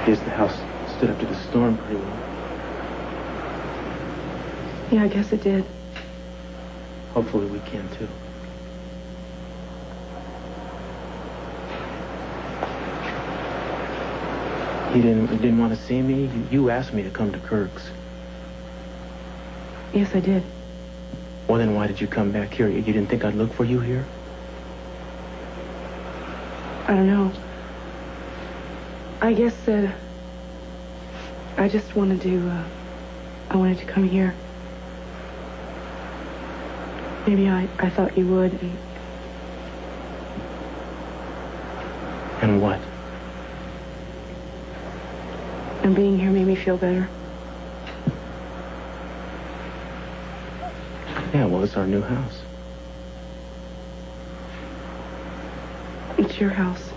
I guess the house stood up to the storm pretty well. Yeah, I guess it did. Hopefully we can, too. You didn't want to see me? You asked me to come to Kirk's. Yes, I did. Well, then why did you come back here? You didn't think I'd look for you here? I don't know. I guess, I just wanted to, I wanted to come here. Maybe I thought you would, And what? And being here made me feel better. Yeah, well, it's our new house. It's your house.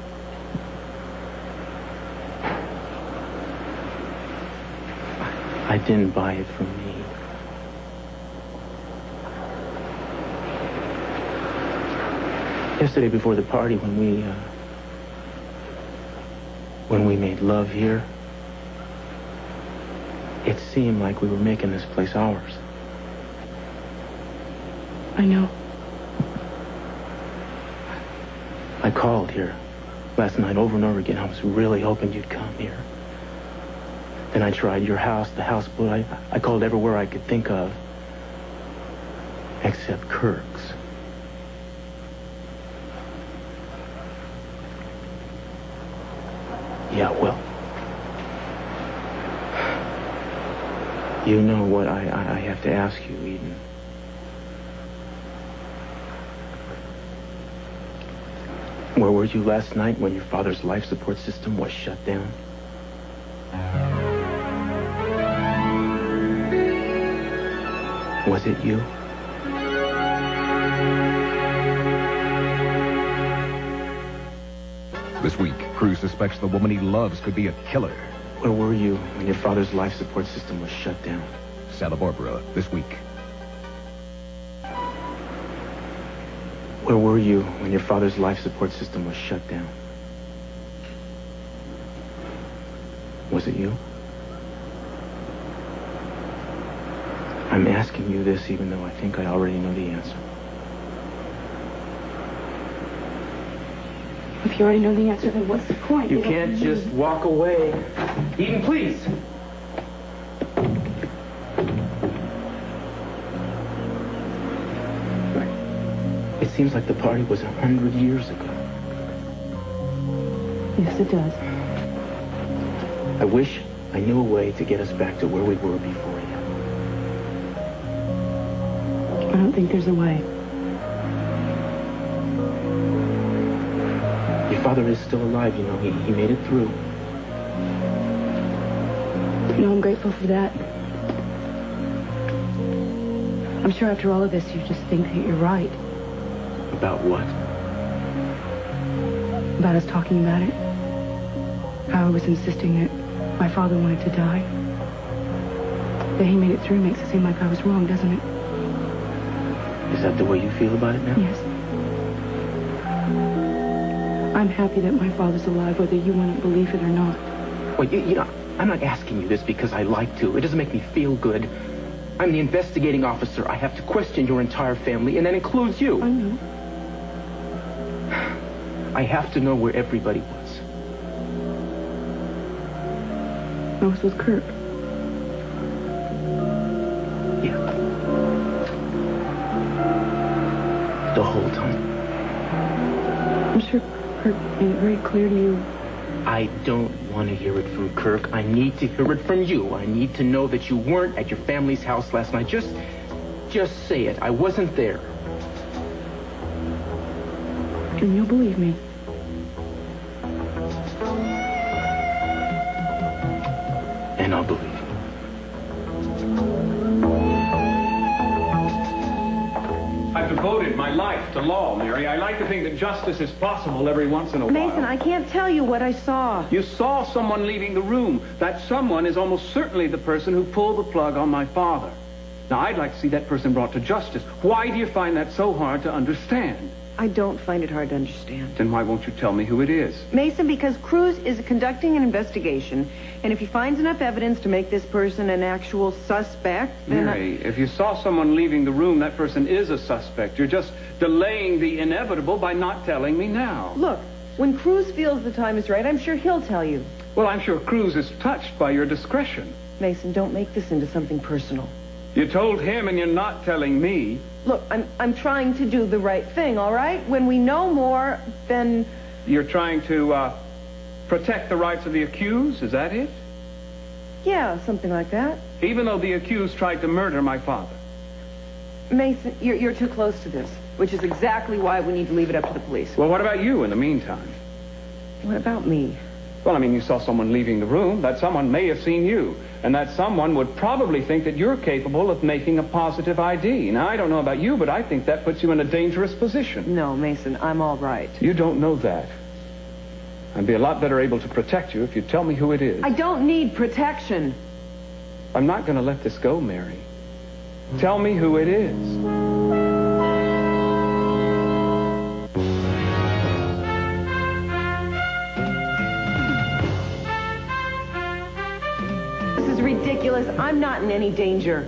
I didn't buy it from me. Yesterday before the party, when we made love here, it seemed like we were making this place ours. I know. I called here last night over and over again. I was really hoping you'd come here. Then I tried your house, the houseboat. I called everywhere I could think of, except Kirk's. Yeah, well, you know what I have to ask you, Eden. Where were you last night when your father's life support system was shut down? Was it you? This week, Cruz suspects the woman he loves could be a killer. Where were you when your father's life support system was shut down? Santa Barbara, this week. Where were you when your father's life support system was shut down? Was it you? I'm asking you this even though I think I already know the answer. If you already know the answer, then what's the point? You can't just walk away. Eden, please. It seems like the party was 100 years ago. Yes, it does. I wish I knew a way to get us back to where we were before you. I don't think there's a way. Your father is still alive, you know. He made it through. You know, I'm grateful for that. I'm sure after all of this, you just think that you're right. About what? About us talking about it. How I was insisting that my father wanted to die. That he made it through makes it seem like I was wrong, doesn't it? Is that the way you feel about it now? Yes. I'm happy that my father's alive, whether you want to believe it or not. Well, you know, I'm not asking you this because I like to. It doesn't make me feel good. I'm the investigating officer. I have to question your entire family, and that includes you. I know. I have to know where everybody was. I was with Kirk. Yeah. The whole time. I'm sure Kirk made it very clear to you. I don't want to hear it from Kirk. I need to hear it from you. I need to know that you weren't at your family's house last night. Just say it. I wasn't there. And you'll believe me. And I'll believe you. I've devoted my life to law, Mary. I like to think that justice is possible every once in a while. Mason, I can't tell you what I saw. You saw someone leaving the room. That someone is almost certainly the person who pulled the plug on my father. Now, I'd like to see that person brought to justice. Why do you find that so hard to understand? I don't find it hard to understand. Then why won't you tell me who it is? Mason, because Cruz is conducting an investigation, and if he finds enough evidence to make this person an actual suspect, then... Mary, if you saw someone leaving the room, that person is a suspect. You're just delaying the inevitable by not telling me now. Look, when Cruz feels the time is right, I'm sure he'll tell you. Well, I'm sure Cruz is touched by your discretion. Mason, don't make this into something personal. You told him and you're not telling me. Look, I'm trying to do the right thing, all right? When we know more, then... You're trying to, protect the rights of the accused, is that it? Yeah, something like that. Even though the accused tried to murder my father. Mason, you're too close to this, which is exactly why we need to leave it up to the police. Well, what about you in the meantime? What about me? Well, I mean, you saw someone leaving the room. That someone may have seen you. And that someone would probably think that you're capable of making a positive ID. Now, I don't know about you, but I think that puts you in a dangerous position. No, Mason, I'm all right. You don't know that. I'd be a lot better able to protect you if you tell me who it is. I don't need protection. I'm not going to let this go, Mary. Tell me who it is. Ridiculous. I'm not in any danger.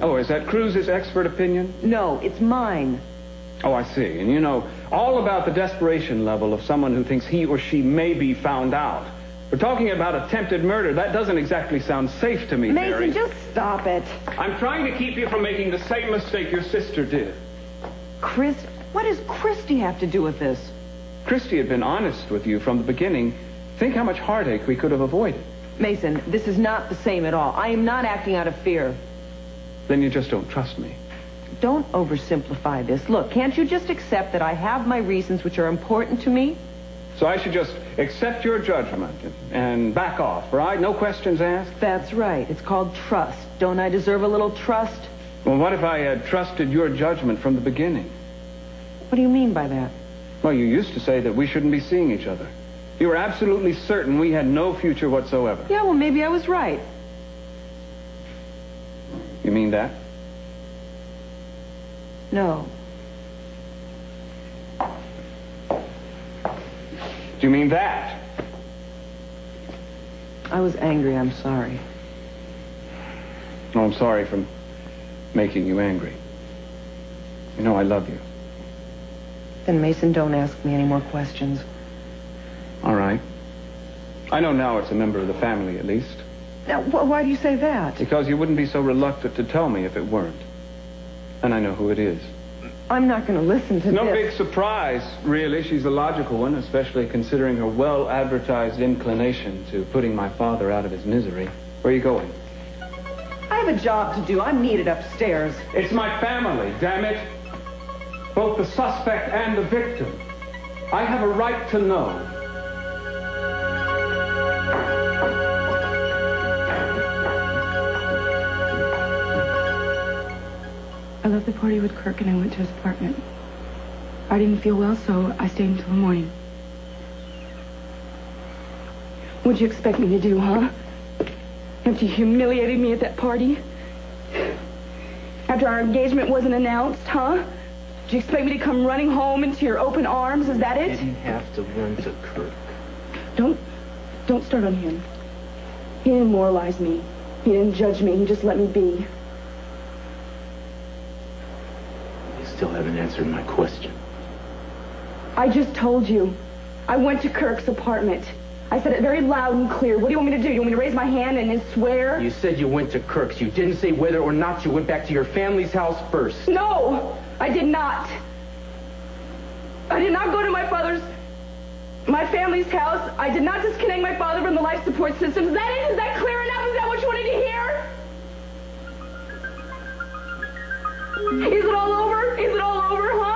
Oh, is that Cruz's expert opinion? No, it's mine. Oh, I see. And you know all about the desperation level of someone who thinks he or she may be found out. We're talking about attempted murder. That doesn't exactly sound safe to me, Mason, Mary. just stop it. I'm trying to keep you from making the same mistake your sister did. What does Christy have to do with this? Christy had been honest with you from the beginning. Think how much heartache we could have avoided. Mason, this is not the same at all. I am not acting out of fear. Then you just don't trust me. Don't oversimplify this. Look, can't you just accept that I have my reasons which are important to me? So I should just accept your judgment and back off, right? No questions asked? That's right. It's called trust. Don't I deserve a little trust? Well, what if I had trusted your judgment from the beginning? What do you mean by that? Well, you used to say that we shouldn't be seeing each other. You were absolutely certain we had no future whatsoever. Yeah, well, maybe I was right. You mean that? No. Do you mean that? I was angry. I'm sorry. Oh, I'm sorry for making you angry. You know I love you. Then, Mason, don't ask me any more questions. All right. I know now it's a member of the family, at least. Now, why do you say that? Because you wouldn't be so reluctant to tell me if it weren't. And I know who it is. I'm not going to listen to No this. big surprise, really. She's the logical one, especially considering her well-advertised inclination to putting my father out of his misery. Where are you going? I have a job to do. I'm needed upstairs. It's my family, damn it. Both the suspect and the victim. I have a right to know. I left the party with Kirk and I went to his apartment. I didn't feel well, so I stayed until the morning. What'd you expect me to do, huh? After you humiliated me at that party? After our engagement wasn't announced, huh? Did you expect me to come running home into your open arms? Is that You it? didn't have to run to Kirk. Don't start on him. He didn't moralize me. He didn't judge me. He just let me be. You still haven't answered my question. I just told you. I went to Kirk's apartment. I said it very loud and clear. What do you want me to do? You want me to raise my hand and swear? You said you went to Kirk's. You didn't say whether or not you went back to your family's house first. No, I did not. I did not go to my family's house. I did not disconnect my father from the life support system. Is that it? Is that clear enough? Is that what you wanted to hear? Is it all over? Is it all over, huh?